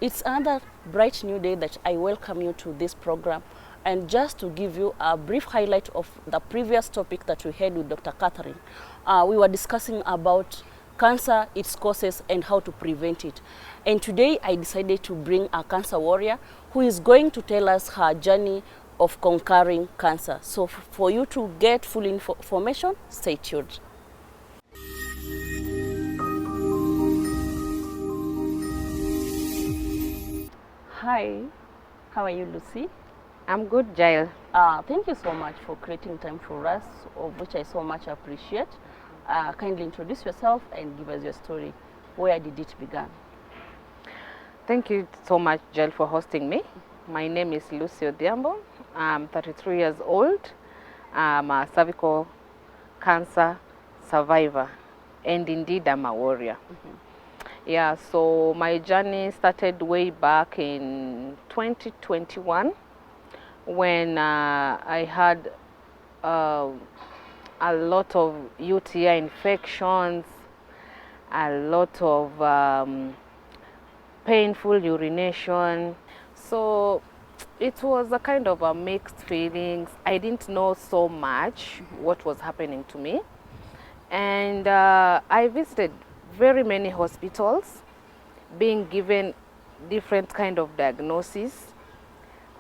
It's another bright new day that I welcome you to this program. And just to give you a brief highlight of the previous topic that we had with Dr. Catherine, we were discussing about cancer, its causes, and how to prevent it. And today I decided to bring a cancer warrior who is going to tell us her journey of conquering cancer. So for you to get full information, stay tuned. Hi, how are you, Lucy? I'm good, Jael. Thank you so much for creating time for us, of which I so much appreciate. Kindly introduce yourself and give us your story. Where did it begin? Thank you so much, Jael, for hosting me. My name is Lucy Odhiambo. I'm 33 years old. I'm a cervical cancer survivor, and indeed I'm a warrior. Yeah, so my journey started way back in 2021 when I had a lot of UTI infections, a lot of painful urination. So it was a kind of a mixed feelings. I didn't know so much what was happening to me. And I visited very many hospitals, being given different kind of diagnoses.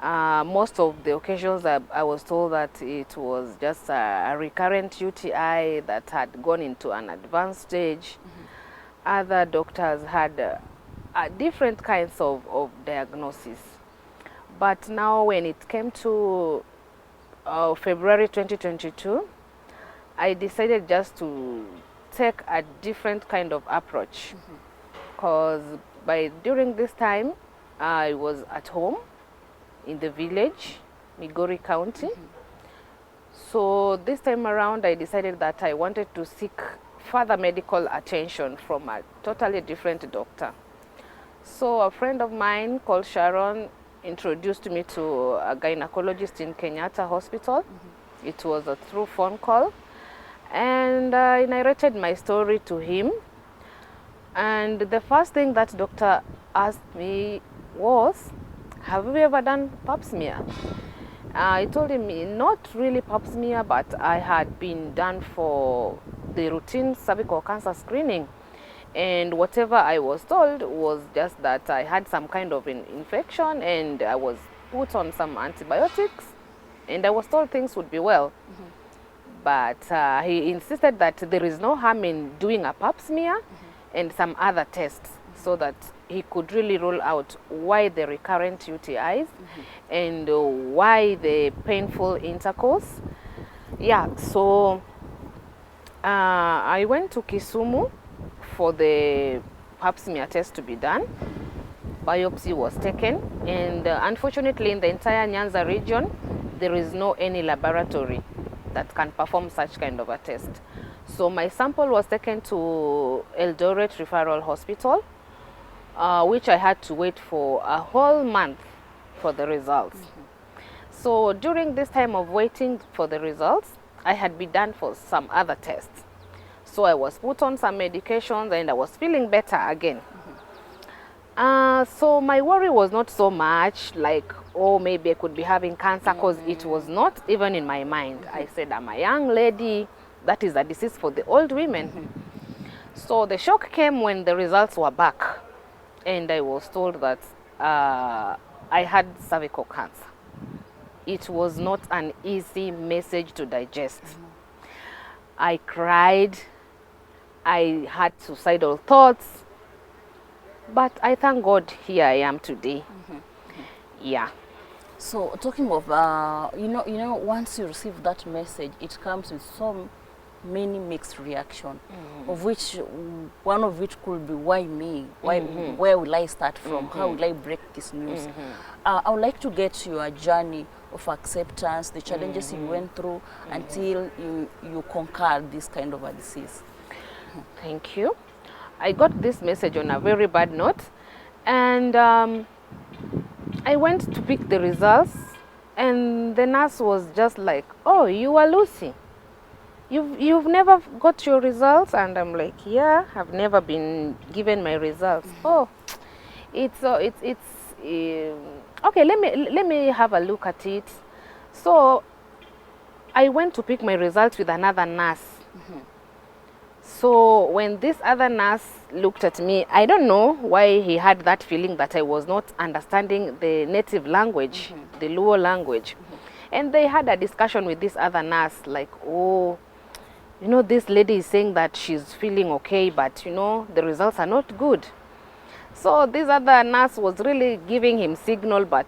Most of the occasions I was told that it was just a recurrent UTI that had gone into an advanced stage. Other doctors had different kinds of diagnoses. But now when it came to February 2022, I decided just to take a different kind of approach, because during this time I was at home in the village, Migori County. So this time around I decided that I wanted to seek further medical attention from a totally different doctor. So a friend of mine called Sharon introduced me to a gynecologist in Kenyatta Hospital. It was a through phone call, and I narrated my story to him. And the first thing that doctor asked me was, have you ever done pap smear? I told him not really pap smear, but I had been done for the routine cervical cancer screening. And whatever I was told was just that I had some kind of an infection, and I was put on some antibiotics, and I was told things would be well. But he insisted that there is no harm in doing a pap smear and some other tests, so that he could really rule out why the recurrent UTIs and why the painful intercourse. Yeah, so I went to Kisumu for the pap smear test to be done. Biopsy was taken, and unfortunately in the entire Nyanza region there is no any laboratory that can perform such kind of a test. So my sample was taken to Eldoret Referral Hospital, which I had to wait for a whole month for the results. So during this time of waiting for the results, I had been done for some other tests. So I was put on some medications and I was feeling better again. So my worry was not so much like, oh, maybe I could be having cancer, because it was not even in my mind. I said, I'm a young lady, that is a disease for the old women. So the shock came when the results were back, and I was told that I had cervical cancer. It was not an easy message to digest. I cried, I had suicidal thoughts, but I thank God here I am today. Yeah. So talking of, you know, once you receive that message, it comes with so many mixed reaction, of which one of which could be, why me? Why? Where will I start from? How will I break this news? I would like to get your journey of acceptance, the challenges you went through until you conquered this kind of a disease. Thank you. I got this message on a very bad note, and I went to pick the results, and the nurse was just like, oh, you are Lucy. You've never got your results? And I'm like, yeah, I've never been given my results. Oh, Okay, let me have a look at it. So I went to pick my results with another nurse. So when this other nurse looked at me, I don't know why he had that feeling that I was not understanding the native language, the Luo language. And they had a discussion with this other nurse, like, oh, you know, this lady is saying that she's feeling okay, but you know, the results are not good. So this other nurse was really giving him signal, but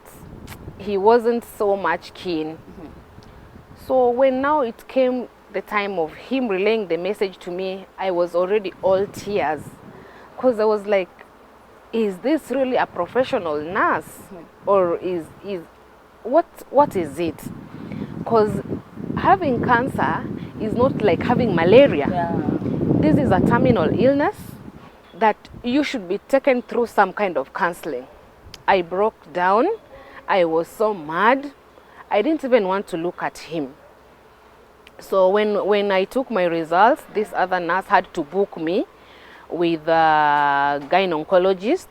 he wasn't so much keen. So when now it came the time of him relaying the message to me, I was already all tears, because I was like, is this really a professional nurse, or is what is it? Because having cancer is not like having malaria. This is a terminal illness that you should be taken through some kind of counseling. I broke down. I was so mad. I didn't even want to look at him. So when I took my results, this other nurse had to book me with a gynecologist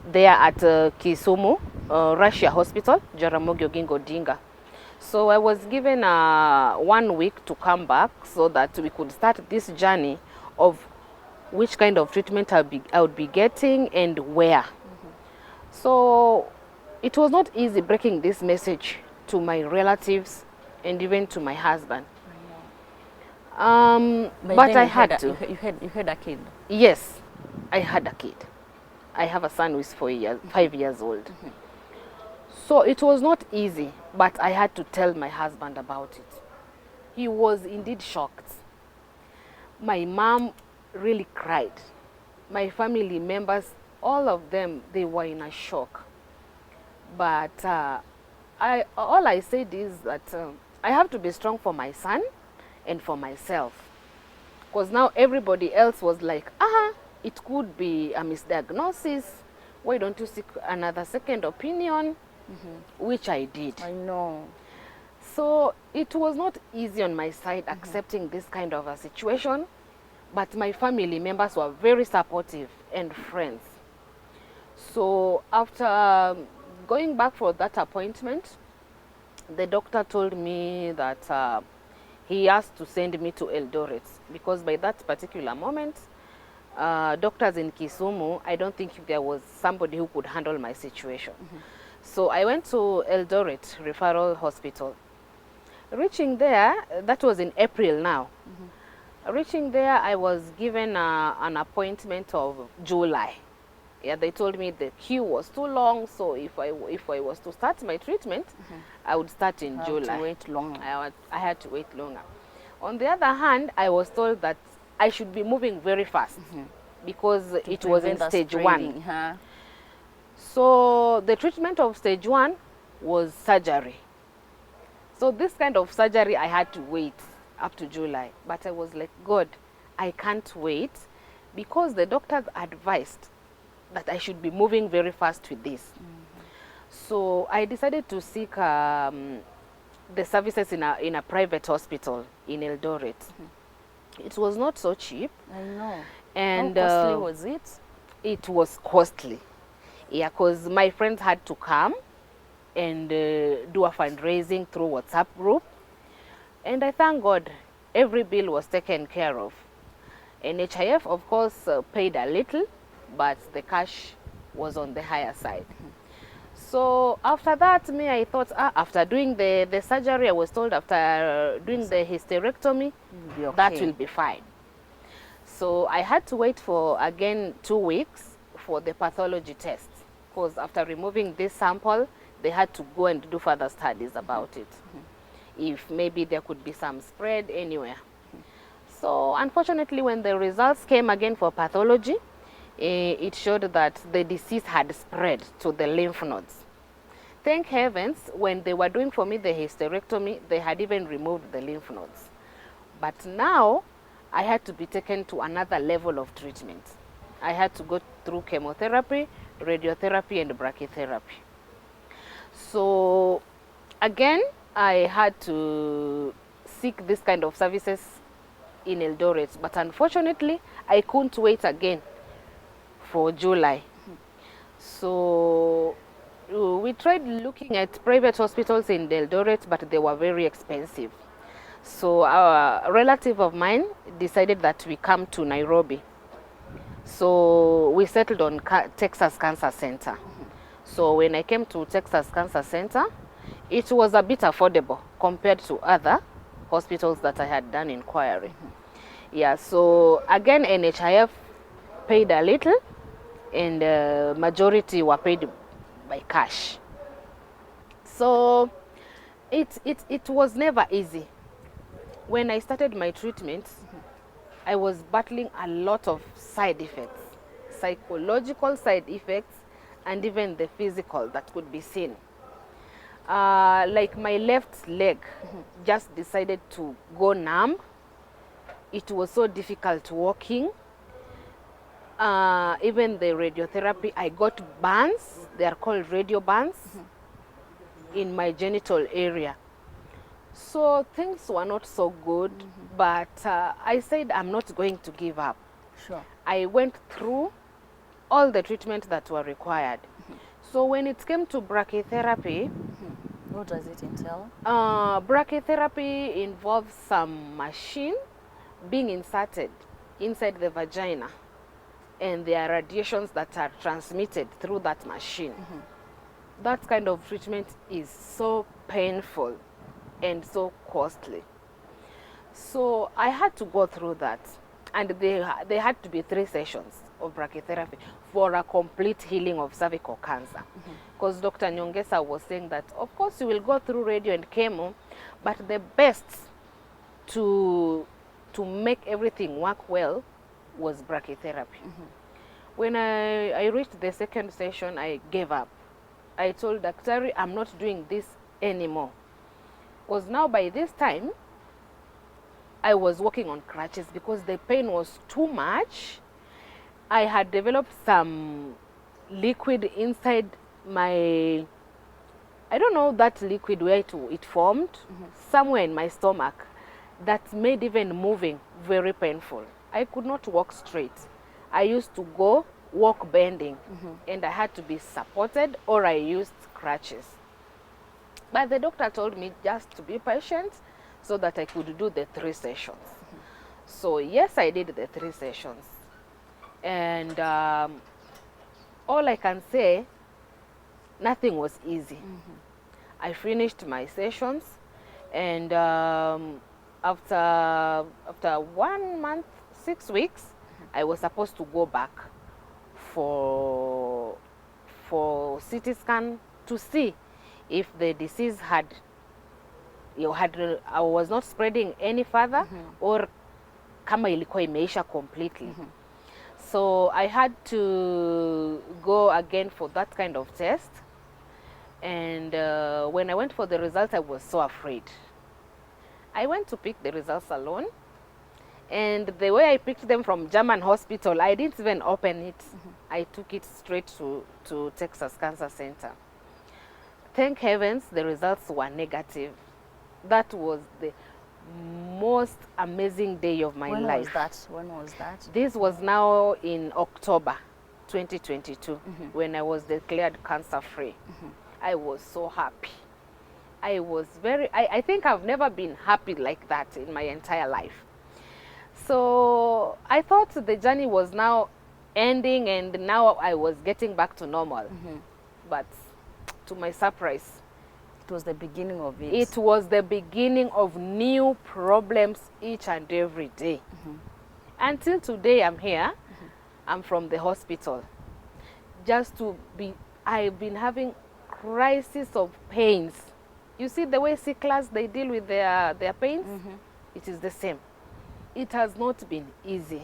there at Kisumu, Russia Hospital, Jaramogi Oginga Odinga. So I was given 1 week to come back so that we could start this journey of which kind of treatment I would be getting and where. So it was not easy breaking this message to my relatives and even to my husband. But I had to. You had a kid? Yes, I had a kid. I have a son who is 5 years old. So it was not easy, but I had to tell my husband about it. He was indeed shocked. My mom really cried. My family members, all of them, they were in a shock. But all I said is that I have to be strong for my son and for myself. Because now everybody else was like, it could be a misdiagnosis. Why don't you seek another second opinion? Which I did. I know. So it was not easy on my side accepting this kind of a situation, but my family members were very supportive and friends. So after going back for that appointment, the doctor told me that he asked to send me to Eldoret, because by that particular moment, doctors in Kisumu, I don't think there was somebody who could handle my situation. So I went to Eldoret Referral Hospital. Reaching there, that was in April now. Reaching there, I was given an appointment of July. Yeah, they told me the queue was too long, so if I was to start my treatment, I would start in July. Had to wait longer. I had to wait longer. On the other hand, I was told that I should be moving very fast because it was in stage 1. So the treatment of stage 1 was surgery. So this kind of surgery, I had to wait up to July. But I was like, God, I can't wait, because the doctors advised that I should be moving very fast with this. So I decided to seek the services in a private hospital in Eldoret. It was not so cheap. I know. And how costly was it? It was costly. Yeah, because my friends had to come and do a fundraising through WhatsApp group. And I thank God every bill was taken care of. NHIF, of course, paid a little, but the cash was on the higher side. So after that, I thought, after doing the surgery, I was told after doing the hysterectomy, that will be fine. So I had to wait for, again, 2 weeks for the pathology test, because after removing this sample, they had to go and do further studies about it, if maybe there could be some spread anywhere. So unfortunately, when the results came again for pathology, it showed that the disease had spread to the lymph nodes. Thank heavens, when they were doing for me the hysterectomy, they had even removed the lymph nodes. But now, I had to be taken to another level of treatment. I had to go through chemotherapy, radiotherapy, and brachytherapy. So again, I had to seek this kind of services in Eldoret, but unfortunately, I couldn't wait again for July. So we tried looking at private hospitals in Eldoret, but they were very expensive. So a relative of mine decided that we come to Nairobi. So we settled on Texas Cancer Center. So when I came to Texas Cancer Center, it was a bit affordable compared to other hospitals that I had done inquiry. Yeah, so again, NHIF paid a little, and majority were paid by cash. So it was never easy. When I started my treatment, I was battling a lot of side effects, psychological side effects, and even the physical that could be seen. Like my left leg just decided to go numb. It was so difficult walking. Even the radiotherapy, I got burns, they are called radio burns, in my genital area. So things were not so good, but I said I'm not going to give up. Sure. I went through all the treatment that were required. So when it came to brachytherapy, what does it entail? Brachytherapy involves some machine being inserted inside the vagina, and there are radiations that are transmitted through that machine. That kind of treatment is so painful and so costly. So I had to go through that, and they had to be 3 sessions of brachytherapy for a complete healing of cervical cancer. Because Dr. Nyongesa was saying that, of course, you will go through radio and chemo, but the best to make everything work well was brachytherapy. When I reached the 2nd session, I gave up. I told Dr. I'm not doing this anymore. Because now by this time, I was walking on crutches because the pain was too much. I had developed some liquid inside my, I don't know that liquid where it formed, somewhere in my stomach, that made even moving very painful. I could not walk straight. I used to walk bending, and I had to be supported, or I used crutches. But the doctor told me just to be patient so that I could do the 3 sessions. So yes, I did the 3 sessions. And all I can say, nothing was easy. I finished my sessions, and after 1 month, 6 weeks, I was supposed to go back for CT scan to see if the disease I was not spreading any further, or kama ilikuwa imeisha completely. So I had to go again for that kind of test. And when I went for the results, I was so afraid. I went to pick the results alone. And the way I picked them from German hospital, I didn't even open it. I took it straight to Texas Cancer Center. Thank heavens, the results were negative. That was the most amazing day of my life. When was that? This was now in October 2022, when I was declared cancer-free. I was so happy. I was I think I've never been happy like that in my entire life. So I thought the journey was now ending, and now I was getting back to normal. But to my surprise, it was the beginning of it. It was the beginning of new problems each and every day. Until today, I'm here. I'm from the hospital. I've been having crisis of pains. You see the way sicklers, they deal with their pains? It is the same. It has not been easy.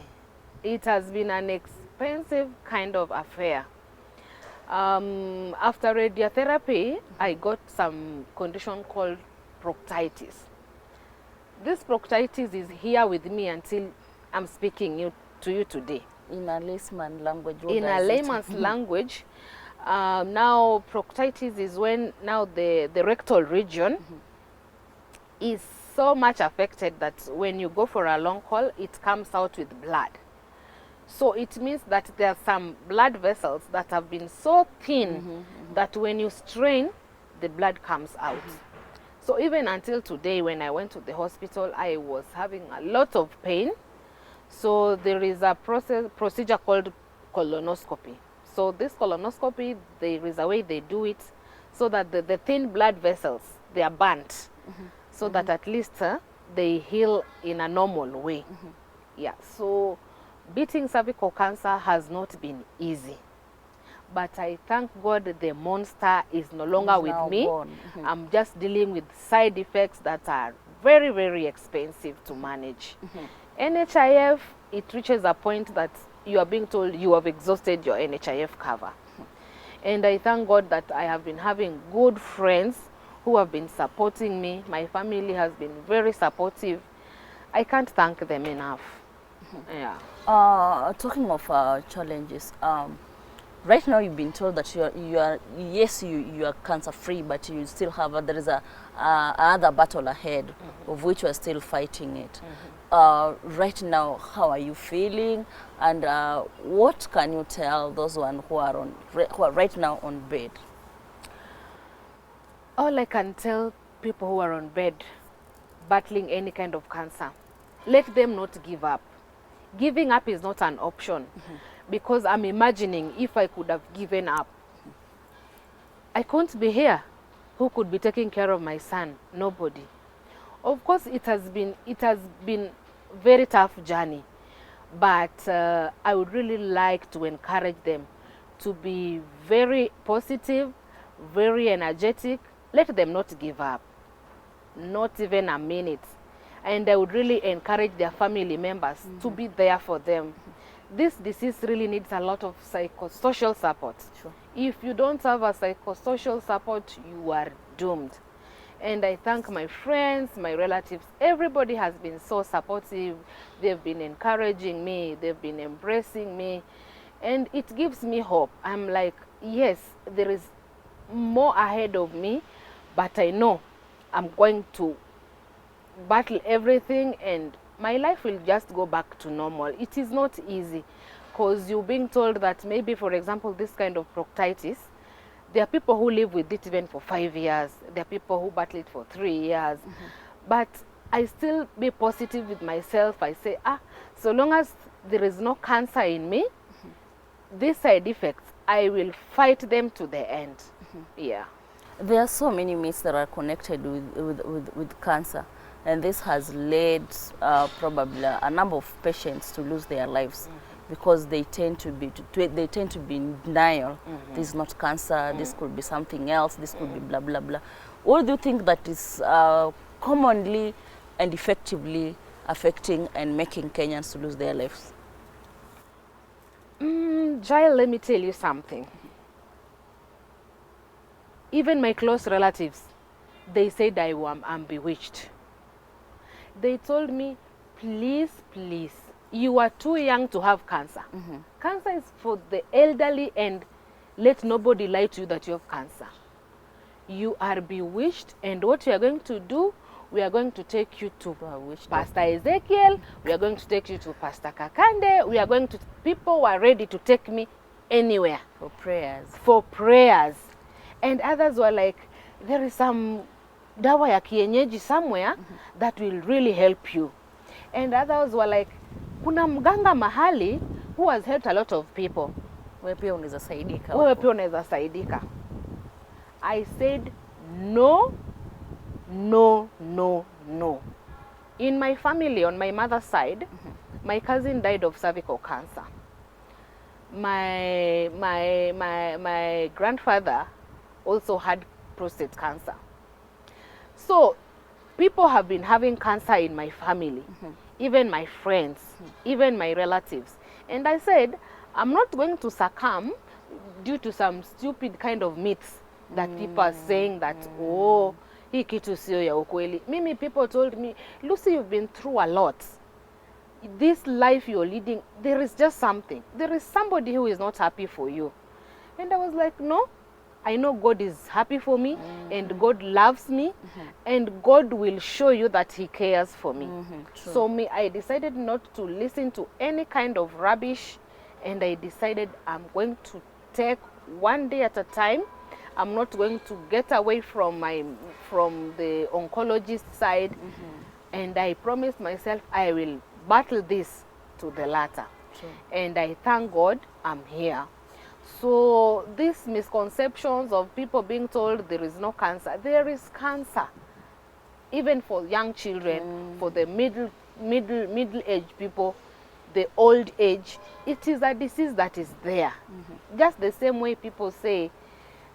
It has been an expensive kind of affair. After radiotherapy, I got some condition called proctitis. This proctitis is here with me until I'm speaking to you today. In a layman's language, in a layman's language, now proctitis is when now the rectal region is so much affected that when you go for a long haul, it comes out with blood. So it means that there are some blood vessels that have been so thin that when you strain, the blood comes out. So even until today, when I went to the hospital, I was having a lot of pain. So there is a procedure called colonoscopy. So this colonoscopy, there is a way they do it so that the thin blood vessels, they are burnt, so that at least they heal in a normal way. Yeah, so beating cervical cancer has not been easy. But I thank God the monster is no longer with me. I'm just dealing with side effects that are very, very expensive to manage. NHIF, it reaches a point that you are being told you have exhausted your NHIF cover. And I thank God that I have been having good friends who have been supporting me. My family has been very supportive. I can't thank them enough. Yeah. Talking of challenges, right now you've been told that you are cancer free, but you still have there is another battle ahead, of which you are still fighting it. Right now, how are you feeling, and what can you tell those who are right now on bed? All I can tell people who are on bed battling any kind of cancer, let them not give up. Giving up is not an option, because I'm imagining if I could have given up, I couldn't be here. Who could be taking care of my son? Nobody. Of course, it has been very tough journey, but I would really like to encourage them to be very positive, very energetic. Let them not give up, not even a minute. And I would really encourage their family members to be there for them. This disease really needs a lot of psychosocial support. Sure. If you don't have a psychosocial support, you are doomed. And I thank my friends, my relatives. Everybody has been so supportive. They've been encouraging me. They've been embracing me. And it gives me hope. I'm like, yes, there is more ahead of me, but I know I'm going to battle everything and my life will just go back to normal. It is not easy, because you're being told that maybe, for example, this kind of proctitis, there are people who live with it even for 5 years. There are people who battle it for 3 years. But I still be positive with myself. I say, so long as there is no cancer in me, these side effects, I will fight them to the end. Yeah. There are so many myths that are connected with cancer, and this has led probably a number of patients to lose their lives. Because they tend to be in denial. This is not cancer. This could be something else. This could be blah blah blah. What do you think that is commonly and effectively affecting and making Kenyans to lose their lives? Jael, let me tell you something. Even my close relatives, they said I'm bewitched. They told me, please, please, you are too young to have cancer. Cancer is for the elderly, and let nobody lie to you that you have cancer. You are bewitched, and what we are going to do, we are going to take you to Pastor Ezekiel, we are going to take you to Pastor Kakande, we are going to, people were ready to take me anywhere. For prayers. For prayers. And others were like, there is some dawa ya kienyeji somewhere that will really help you. And others were like, kuna mganga mahali who has helped a lot of people. Wewe pia unaweza saidika. Wewe pia unaweza saidika. I said no, no, no, no. In my family, on my mother's side, my cousin died of cervical cancer. My grandfather also had prostate cancer. So people have been having cancer in my family, even my friends, even my relatives. And I said, I'm not going to succumb due to some stupid kind of myths that people are saying that, oh, hii kitu sio ya ukweli. Mimi, people told me, Lucy, you've been through a lot. This life you're leading, there is just something. There is somebody who is not happy for you. And I was like, no, I know God is happy for me, and God loves me, and God will show you that he cares for me. So I decided not to listen to any kind of rubbish, and I decided I'm going to take one day at a time. I'm not going to get away from the oncologist side, and I promised myself I will battle this to the latter. Sure. And I thank God I'm here. So these misconceptions of people being told there is no cancer, there is cancer, even for young children, for the middle-aged people, the old age. It is a disease that is there. Just the same way people say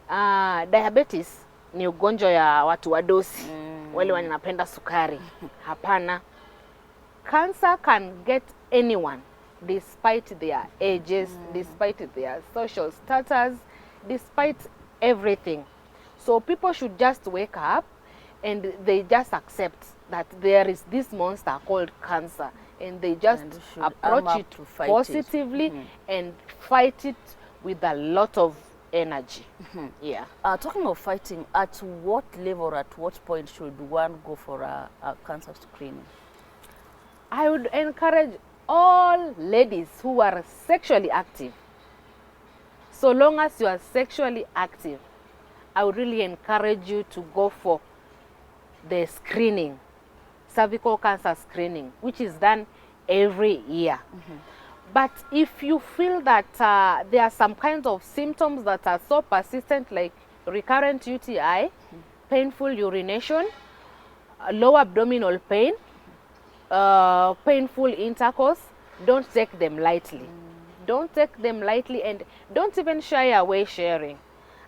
diabetes ni ugonjwa ya watu wadosi, wale wanapenda sukari. Hapana. Cancer can get anyone, despite their ages, despite their social status, despite everything. So people should just wake up and they just accept that there is this monster called cancer, and they just approach it positively and fight it with a lot of energy. Yeah. Talking of fighting, at what level or at what point should one go for a cancer screening? I would encourage all ladies who are sexually active. So long as you are sexually active, I would really encourage you to go for the screening, cervical cancer screening, which is done every year. But if you feel that there are some kinds of symptoms that are so persistent, like recurrent UTI, painful urination, low abdominal pain, painful intercourse, don't take them lightly. Don't take them lightly, and don't even shy away sharing.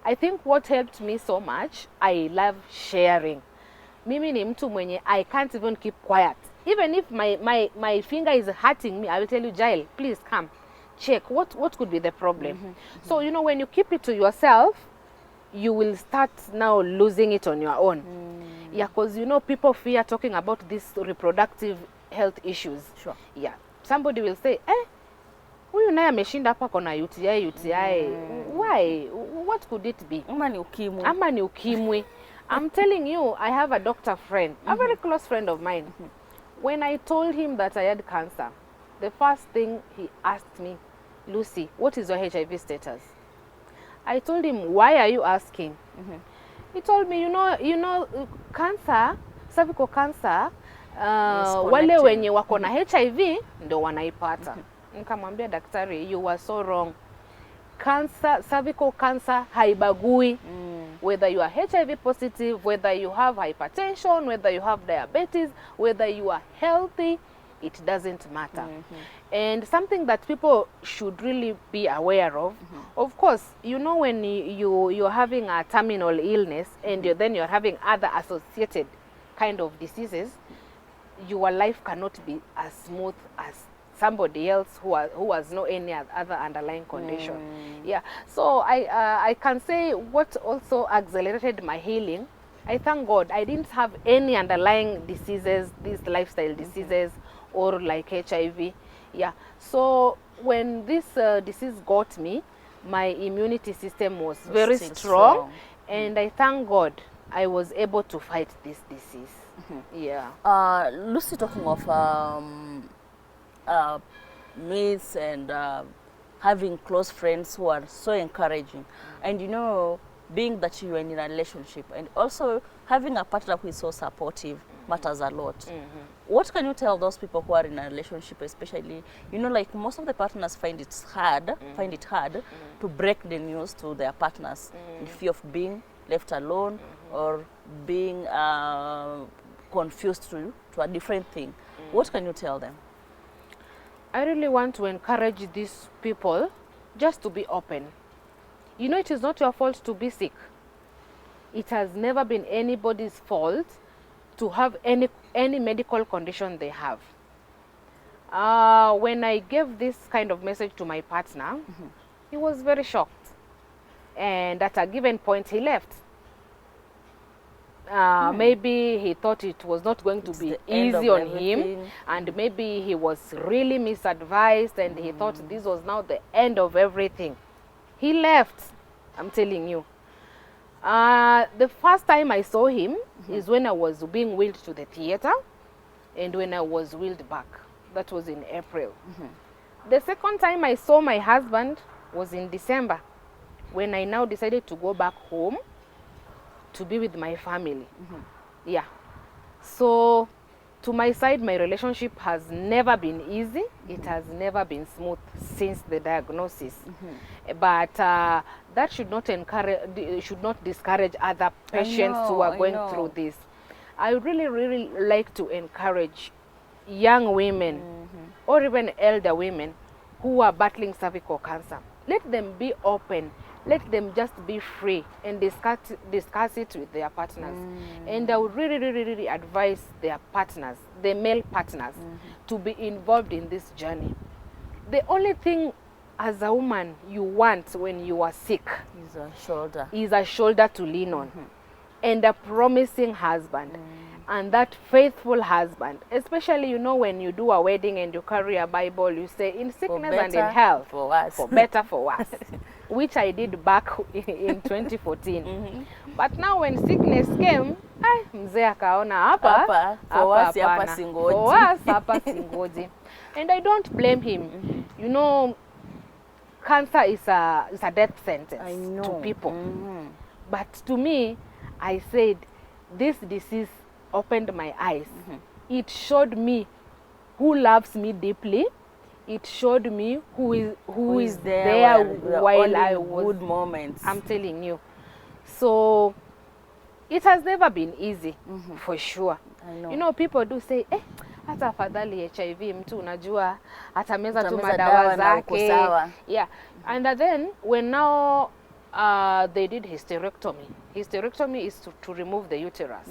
I think what helped me so much, I love sharing. Mimi ni mtu mwenye I can't even keep quiet. Even if my finger is hurting me, I will tell you, Jael, please come, check what could be the problem. So, you know, when you keep it to yourself, you will start now losing it on your own. Yeah, because, you know, people fear talking about these reproductive health issues. Sure. Yeah. Somebody will say, huyu naye ameshinda hapa kona UTI. Why? What could it be? Ama ni ukimwi. Ama ni ukimwi. I'm telling you, I have a doctor friend, a very close friend of mine. When I told him that I had cancer, the first thing he asked me, Lucy, what is your HIV status? I told him, why are you asking? He told me, you know, cancer, cervical cancer, wale wenye wako na HIV ndo wanaipata. Nikamwambia daktari, you were so wrong. Cancer, cervical cancer haibagui. Whether you are HIV positive, whether you have hypertension, whether you have diabetes, whether you are healthy, it doesn't matter. And something that people should really be aware of course, you know, when you're having a terminal illness and then you're having other associated kind of diseases, your life cannot be as smooth as somebody else who has no any other underlying condition. Yeah. So I can say what also accelerated my healing, I thank God I didn't have any underlying diseases, these lifestyle diseases or like HIV. Yeah. So when this disease got me, my immunity system was very strong. And I thank God I was able to fight this disease. Yeah. Lucy, talking of myths and having close friends who are so encouraging, and you know, being that you are in a relationship and also having a partner who is so supportive matters a lot. What can you tell those people who are in a relationship, especially, you know, like most of the partners find it hard to break the news to their partners in fear of being left alone or being confused to a different thing. What can you tell them? I really want to encourage these people just to be open. You know, it is not your fault to be sick. It has never been anybody's fault to have any medical condition they have. When I gave this kind of message to my partner, he was very shocked. And at a given point, he left. Maybe he thought it was not going to be easy on him, and maybe he was really misadvised and he thought this was now the end of everything. He left, I'm telling you. The first time I saw him is when I was being wheeled to the theater and when I was wheeled back. That was in April. The second time I saw my husband was in December, when I now decided to go back home to be with my family. Yeah. So to my side, my relationship has never been easy. It has never been smooth since the diagnosis. But that should not discourage other patients who are going through this. I really like to encourage young women or even elder women who are battling cervical cancer. Let them be open. Let them just be free and discuss it with their partners. And I would really advise their partners, the male partners, to be involved in this journey. The only thing as a woman you want when you are sick is a shoulder to lean on, and a promising husband. And that faithful husband, especially, you know, when you do a wedding and you carry a Bible, you say, in sickness and in health, for better, for worse, which I did back in 2014. But now when sickness came, mzee akaona hapa singoji. And I don't blame him. You know, cancer is a death sentence to people. But to me, I said, this disease opened my eyes. It showed me who loves me deeply. It showed me who is there while I was good moments. I'm telling you. So it has never been easy, for sure. I know. You know, people do say, hata afadhali HIV mtu unajua atameza tu madawa zake. Yeah. And then when now they did hysterectomy. Hysterectomy is to remove the uterus.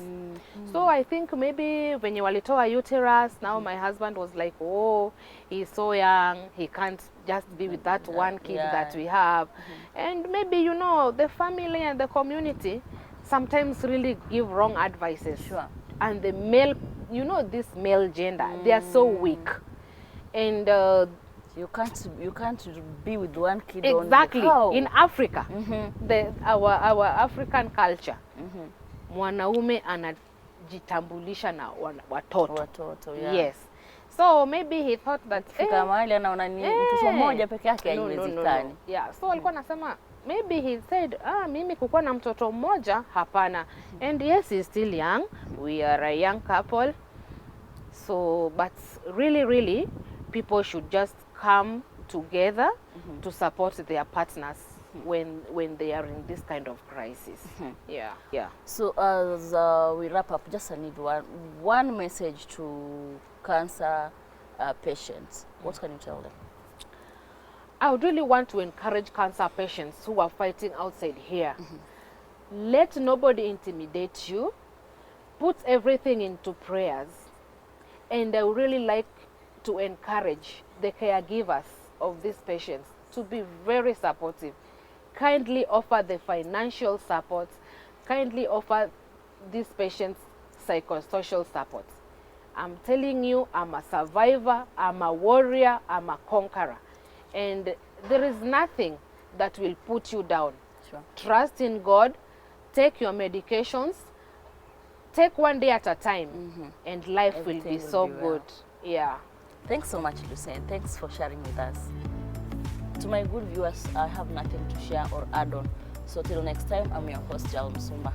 So I think maybe when you walitoa uterus, now my husband was like, oh, he's so young, he can't just be with that one kid that we have. And maybe, you know, the family and the community sometimes really give wrong advices. And the male, you know, this male gender, they are so weak. And you can't be with one kid exactly only. In Africa, our African culture, mwanaume anajitambulisha na watoto. Yes. So maybe he thought that fika mahali anaona ni mtoto mmoja peke yake haiwezekani. Yeah. So alikuwa anasema maybe he said, mimi kukuwa na mtoto mmoja hapana. And yes, he's still young. We are a young couple. So but really people should just come together to support their partners when they are in this kind of crisis. Yeah. So as we wrap up, just I need one message to cancer patients. What can you tell them? I would really want to encourage cancer patients who are fighting outside here. Let nobody intimidate you. Put everything into prayers. And I would really like to encourage the caregivers of these patients to be very supportive. Kindly offer the financial support. Kindly offer these patients psychosocial support. I'm telling you, I'm a survivor, I'm a warrior, I'm a conqueror. And there is nothing that will put you down. Trust in God, take your medications, take one day at a time, and life will be so good. Yeah. Thanks so much, Lucy, and thanks for sharing with us. To my good viewers, I have nothing to share or add on. So till next time, I'm your host, Jal Msumba.